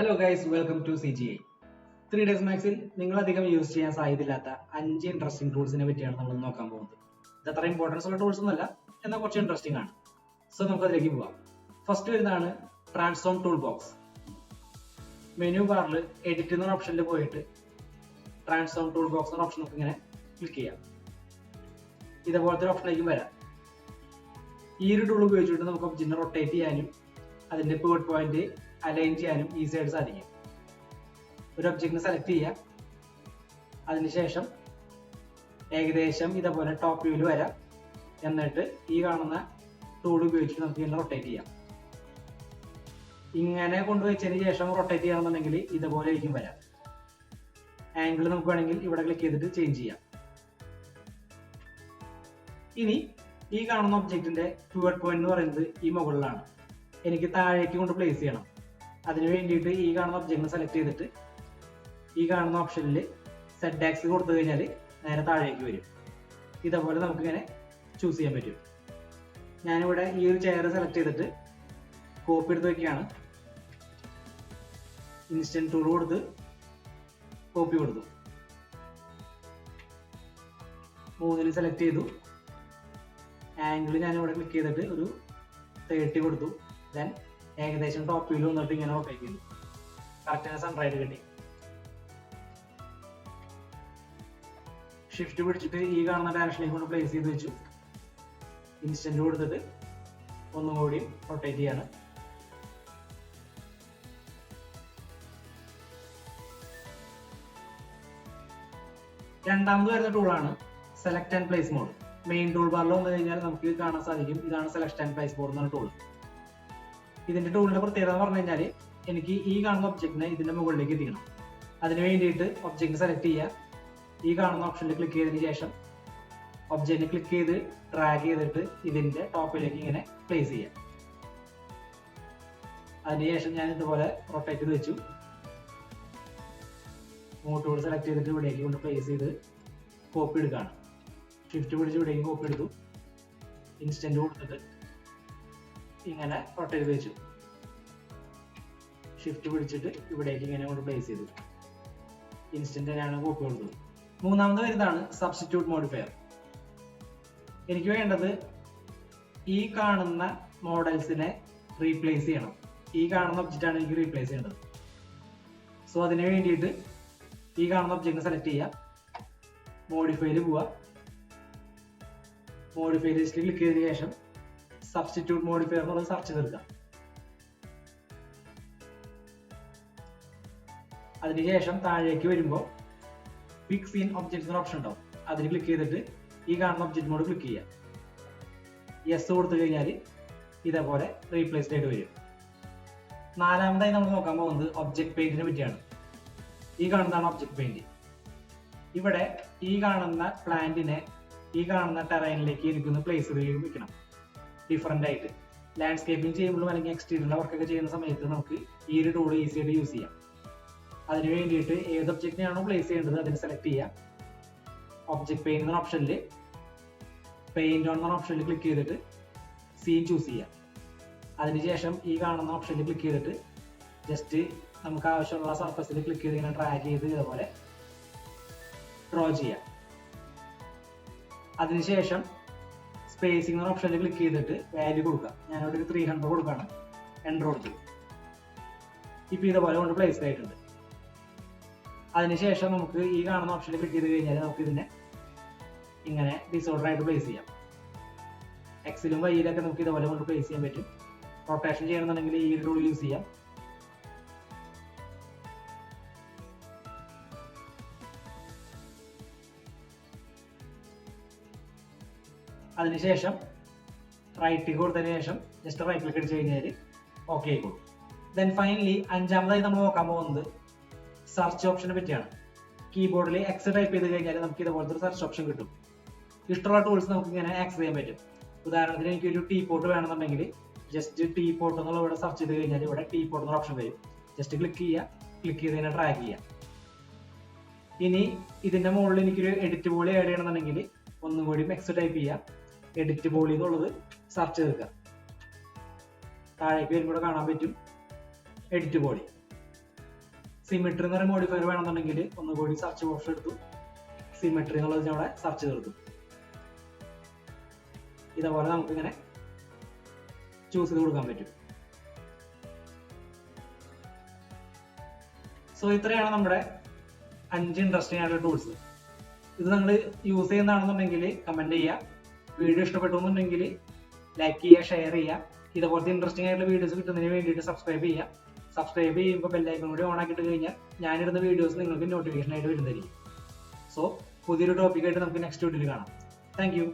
Hello guys, welcome to CGI. 3 days മാക്സിൽ നിങ്ങളധികം use ചെയ്യാൻ സാധ്യതയില്ലാത്ത 5 ഇൻട്രസ്റ്റിംഗ് ടൂൾസിനെ പറ്റിയാണ് നമ്മൾ നോക്കാൻ പോകുന്നത്. ഇത് അത്ര ഇമ്പോർട്ടൻസ് ഉള്ള ടൂൾസ് ഒന്നല്ല, എന്നാൽ കുറച്ച് ഇൻട്രസ്റ്റിംഗ് ആണ്. സോ നമുക്ക് അതിലേക്ക് പോവാം. ഫസ്റ്റ് വരുന്നതാണ് ട്രാൻസ്ഫോം ടൂൾ ബോക്സ്. മെനു ബാറിൽ എഡിറ്റ് എന്ന ഓപ്ഷനിൽ പോയിട്ട് ട്രാൻസ്ഫോം ടൂൾ ബോക്സ് എന്ന ഓപ്ഷൻ നമുക്ക് ഇങ്ങനെ ക്ലിക്ക് ചെയ്യാം. ഇതേപോലത്തെ ഒരു ഓപ്ഷനിലേക്ക് വരാം. ഈ ഒരു ടൂൾ ഉപയോഗിച്ചിട്ട് നമുക്ക് ഒബ്ജക്റ്റിനെ റൊട്ടേറ്റ് ചെയ്യാനും അതിന്റെ പിവറ്റ് പോയിന്റ് അലൈൻ ചെയ്യാനും ഈസി ആയിട്ട് സാധിക്കും. ഒരു ഒബ്ജക്റ്റിനെ സെലക്ട് ചെയ്യുക, അതിനുശേഷം ഏകദേശം ഇതേപോലെ ടോപ്പ് വ്യൂവിൽ വരാം. എന്നിട്ട് ഈ കാണുന്ന ടൂൾ ഉപയോഗിച്ചിട്ട് നമുക്ക് ഇങ്ങനെ റൊട്ടേറ്റ് ചെയ്യാം. ഇങ്ങനെ കൊണ്ടുവച്ചതിന് ശേഷം റൊട്ടേറ്റ് ചെയ്യണമെന്നുണ്ടെങ്കിൽ ഇതുപോലെ ആയിരിക്കും വരാം. ആംഗിൾ നമുക്ക് വേണമെങ്കിൽ ഇവിടെ ക്ലിക്ക് ചെയ്തിട്ട് ചേഞ്ച് ചെയ്യാം. ഇനി ഈ കാണുന്ന ഒബ്ജക്റ്റിന്റെ പിവറ്റ് പോയിന്റ് എന്ന് പറയുന്നത് ഈ മുകളിലാണ്. എനിക്ക് താഴേക്ക് കൊണ്ട് പ്ലേസ് ചെയ്യണം. അതിന് വേണ്ടിയിട്ട് ഈ കാണുന്ന ഒബ്ജക്റ്റിനെ സെലക്ട് ചെയ്തിട്ട് ഈ കാണുന്ന ഓപ്ഷനിൽ സെറ്റ് ആക്സ് കൊടുത്തു കഴിഞ്ഞാൽ നേരെ താഴേക്ക് വരും. ഇതേപോലെ നമുക്കിങ്ങനെ ചൂസ് ചെയ്യാൻ പറ്റും. ഞാനിവിടെ ഈ ഒരു ചെയർ സെലക്ട് ചെയ്തിട്ട് കോപ്പി എടുത്ത് വയ്ക്കുകയാണ്. ഇൻസ്റ്റന്റ് ടൂൾ കൊടുത്ത് കോപ്പി കൊടുത്തു. 3 സെലക്ട് ചെയ്തു. ആംഗിൾ ഞാനിവിടെ ക്ലിക്ക് ചെയ്തിട്ട് ഒരു 30 കൊടുത്തു. ദെൻ ഏകദേശം ടോപ്പ് വ്യൂ വന്നിട്ട് ഇങ്ങനെ റൊട്ടേറ്റ് ചെയ്തു. കറക്റ്റ് സൺറൈഡ് കിട്ടി. ഷിഫ്റ്റ് പിടിച്ചിട്ട് ഈ കാണുന്ന ഡയറക്ഷനിലേക്ക് കൊണ്ട് പ്ലേസ് ചെയ്ത് വെച്ചു. ഇൻസ്റ്റന്റ് കൊടുത്തിട്ട് ഒന്നും കൂടി റൊട്ടേറ്റ് ചെയ്യാണ്. രണ്ടാമത് വരുന്ന ടൂളാണ് select and place mode. Main tool ബാറിൽ വന്നു കഴിഞ്ഞാൽ നമുക്ക് കാണാൻ സാധിക്കും, ഇതാണ് സെലക്ട് ആൻഡ് പ്ലേസ് മോഡ് എന്ന ടൂൾ. ഇതിന്റെ ടൂളിന്റെ പ്രത്യേകത എന്ന് പറഞ്ഞു കഴിഞ്ഞാൽ എനിക്ക് ഈ കാണുന്ന ഒബ്ജക്റ്റിനെ ഇതിന്റെ മുകളിലേക്ക് എത്തിക്കണം. അതിന് വേണ്ടിയിട്ട് ഒബ്ജക്റ്റ് സെലക്ട് ചെയ്യുക, ഈ കാണുന്ന ഓപ്ഷനിൽ ക്ലിക്ക് ചെയ്തതിന് ശേഷം ഒബ്ജക്റ്റിനെ ക്ലിക്ക് ചെയ്ത് ഡ്രാഗ് ചെയ്തിട്ട് ഇതിന്റെ ടോപ്പിലേക്ക് ഇങ്ങനെ പ്ലേസ് ചെയ്യാം. അതിനുശേഷം ഞാൻ ഇതുപോലെ റൊട്ടേറ്റ് ചെയ്ത് വെച്ചു. മൂവ് ടൂൾ സെലക്ട് ചെയ്തിട്ട് ഇവിടേക്ക് കൊണ്ട് പ്ലേസ് ചെയ്ത് കോപ്പി എടുക്കുകയാണ്. ഷിഫ്റ്റ് പിടിച്ച് ഇവിടേക്ക് കോപ്പി എടുത്തു. ഇൻസ്റ്റന്റ് കൊടുത്തിട്ട് ഇങ്ങനെ റൊട്ടേറ്റ് ചെയ്ത് വെച്ചു. ഷിഫ്റ്റ് പിടിച്ചിട്ട് ഇവിടേക്ക് ഇങ്ങനെ കൊണ്ട് പ്ലേസ് ചെയ്തു. ഇൻസ്റ്റന്റ് ആണ് കോപ്പി കൊടുത്തത്. മൂന്നാമത് വരുന്നതാണ് സബ്സ്റ്റിറ്റ്യൂട്ട് മോഡിഫയർ. എനിക്ക് വേണ്ടത് ഈ കാണുന്ന മോഡൽസിനെ റീപ്ലേസ് ചെയ്യണം. ഈ കാണുന്ന ഒബ്ജക്റ്റ് ആണ് എനിക്ക് റീപ്ലേസ് ചെയ്യേണ്ടത്. സോ അതിന് വേണ്ടിയിട്ട് ഈ കാണുന്ന ഒബ്ജക്റ്റിനെ സെലക്ട് ചെയ്യുക, മോഡിഫൈയിൽ പോവുക. മോഡിഫൈ ലിസ്റ്റിൽ ക്ലിക്ക് ചെയ്തതിനു ശേഷം സബ്സ്റ്റിറ്റ്യൂട്ട് മോഡിഫയർ എന്നുള്ളത് സെർച്ച് ചെയ്തെടുക്കാം. അതിനുശേഷം താഴേക്ക് വരുമ്പോൾ ഫിക്സ് ഇൻ ഒബ്ജക്റ്റ് ഓപ്ഷൻ ഉണ്ടാവും. അതിൽ ക്ലിക്ക് ചെയ്തിട്ട് ഈ കാണുന്ന ഒബ്ജക്റ്റ് മോഡ് ക്ലിക്ക് ചെയ്യുക. യെസ് കൊടുത്തു കഴിഞ്ഞാൽ ഇതേപോലെ റീപ്ലേസ്ഡ് ആയിട്ട് വരും. നാലാമതായി നമ്മൾ നോക്കാൻ പോകുന്നത് ഒബ്ജക്ട് പെയിന്റിനെ പറ്റിയാണ്. ഈ കാണുന്നതാണ് ഒബ്ജക്ട് പെയിന്റ്. ഇവിടെ ഈ കാണുന്ന പ്ലാന്റിനെ ഈ കാണുന്ന ടെറൈനിലേക്ക് എനിക്കൊന്ന് പ്ലേസ് ചെയ്ത് വെക്കണം. ഡിഫറെന്റ് ആയിട്ട് ലാൻഡ്സ്കേപ്പിംഗ് ചെയ്യുമ്പോഴും അല്ലെങ്കിൽ എക്സ്റ്റീരിയർ വർക്കൊക്കെ ചെയ്യുന്ന സമയത്ത് നമുക്ക് ഈ ഒരു ടൂൾ ഈസി ആയിട്ട് യൂസ് ചെയ്യാം. അതിന് വേണ്ടിയിട്ട് ഏത് ഒബ്ജക്റ്റിനെയാണോ പ്ലേസ് ചെയ്യേണ്ടത് അതിന് സെലക്ട് ചെയ്യാം. ഒബ്ജക്ട് പെയിന്റ് എന്ന ഓപ്ഷനിൽ പെയിന്റ് ഓൺ എന്ന ഓപ്ഷനിൽ ക്ലിക്ക് ചെയ്തിട്ട് സീൻ ചൂസ് ചെയ്യാം. അതിനുശേഷം ഈ കാണുന്ന ഓപ്ഷനിൽ ക്ലിക്ക് ചെയ്തിട്ട് ജസ്റ്റ് നമുക്ക് ആവശ്യമുള്ള സർഫസിൽ ക്ലിക്ക് ചെയ്ത് ഇങ്ങനെ ഡ്രാഗ് ചെയ്ത് ഇതുപോലെ ഡ്രോ ചെയ്യാം. അതിനുശേഷം സ്പേസിംഗ് എന്ന ഓപ്ഷനിൽ ക്ലിക്ക് ചെയ്തിട്ട് വാല്യൂ കൊടുക്കാം. ഞാനിവിടെ ഒരു 300 കൊടുക്കുകയാണ്. എൻ്റർ കൊടുത്തു. ഇപ്പൊ ഇതുപോലെ കൊണ്ട് പ്ലേസ്ഡ് ആയിട്ടുണ്ട്. അതിനുശേഷം നമുക്ക് ഈ കാണുന്ന ഓപ്ഷനിൽ ക്ലിക്ക് ചെയ്ത് കഴിഞ്ഞാൽ നമുക്ക് ഇതിനെ ഇങ്ങനെ ഡിസോർഡർ ആയിട്ട് പ്ലേസ് ചെയ്യാം. എക്സിലും വൈയിലൊക്കെ നമുക്ക് ഇതുപോലെ കൊണ്ട് പ്ലേസ് ചെയ്യാൻ പറ്റും. റൊട്ടേഷൻ ചെയ്യണമെന്നുണ്ടെങ്കിൽ ഈ ടൂൾ യൂസ് ചെയ്യാം. അതിനുശേഷം റൈറ്റ് കൊടുത്തതിന് ശേഷം ജസ്റ്റ് റൈറ്റ് ക്ലിക്ക് അടിച്ചു കഴിഞ്ഞാൽ ഓക്കെ ആയിക്കോളും. ദെൻ ഫൈനലി അഞ്ചാമതായി നമ്മൾ നോക്കാൻ പോകുന്നത് സെർച്ച് ഓപ്ഷനെ പറ്റിയാണ്. കീബോർഡിൽ എക്സ് ടൈപ്പ് ചെയ്ത് കഴിഞ്ഞാൽ നമുക്ക് ഇതുപോലത്തെ ഒരു സെർച്ച് ഓപ്ഷൻ കിട്ടും. ഇഷ്ടമുള്ള ടൂൾസ് നമുക്ക് ഇങ്ങനെ ആക്സസ് ചെയ്യാൻ പറ്റും. ഉദാഹരണത്തിന് എനിക്കൊരു ടീ പോട്ട് വേണമെന്നുണ്ടെങ്കിൽ ജസ്റ്റ് ടീ പോട്ട് എന്നുള്ള ഇവിടെ സെർച്ച് ചെയ്ത് കഴിഞ്ഞാൽ ഇവിടെ ടീ പോട്ട് എന്ന ഓപ്ഷൻ വരും. ജസ്റ്റ് ക്ലിക്ക് ചെയ്യുക, ക്ലിക്ക് ചെയ്ത് കഴിഞ്ഞാൽ ഡ്രാഗ് ചെയ്യുക. ഇനി ഇതിന്റെ മുകളിൽ എനിക്കൊരു എഡിറ്റ് ബോളി ആഡ് ചെയ്യണമെന്നുണ്ടെങ്കിൽ ഒന്നും കൂടി എക്സ് ടൈപ്പ് ചെയ്യുക, എഡിറ്റ് ബോളി എന്നുള്ളത് സെർച്ച് ചെയ്തെടുക്കുക. താഴേക്ക് വരുമ്പോൾ കാണാൻ പറ്റും എഡിറ്റ് ബോഡി. സിമെട്രി എന്ന് പറയുന്ന മോഡിഫയർ വേണമെന്നുണ്ടെങ്കിൽ ഒന്നുകൂടി സെർച്ച് ഓപ്ഷൻ എടുത്തു സിമെട്രി എന്നുള്ളത് അവിടെ സെർച്ച് ചെയ്തെടുത്തു. ഇതേപോലെ നമുക്ക് ഇങ്ങനെ ചൂസ് ചെയ്ത് കൊടുക്കാൻ പറ്റും. സോ ഇത്രയാണ് നമ്മുടെ 5 ഇൻട്രസ്റ്റിംഗ് ആയിട്ടുള്ള ടൂൾസ്. ഇത് നിങ്ങൾ യൂസ് ചെയ്യുന്നതാണെന്നുണ്ടെങ്കിൽ കമന്റ് ചെയ്യുക. വീഡിയോ ഇഷ്ടപ്പെട്ടു എന്നുണ്ടെങ്കിൽ ലൈക്ക് ചെയ്യുക, ഷെയർ ചെയ്യുക. ഇതുപോലത്തെ ഇൻട്രസ്റ്റിംഗ് ആയിട്ടുള്ള വീഡിയോസ് കിട്ടുന്നതിന് വേണ്ടിയിട്ട് സബ്സ്ക്രൈബ് ചെയ്യുക. സബ്സ്ക്രൈബ് ചെയ്യുമ്പോൾ ബെല്ലൈക്കൺ കൂടി ഓൺ ആക്കിയിട്ട് കഴിഞ്ഞാൽ ഞാനിടുന്ന വീഡിയോസ് നിങ്ങൾക്ക് നോട്ടിഫിക്കേഷൻ ആയിട്ട് വരുന്നതായിരിക്കും. സോ പുതിയൊരു ടോപ്പിക്കായിട്ട് നമുക്ക് നെക്സ്റ്റ് വീഡിയോയിൽ കാണാം. Thank you.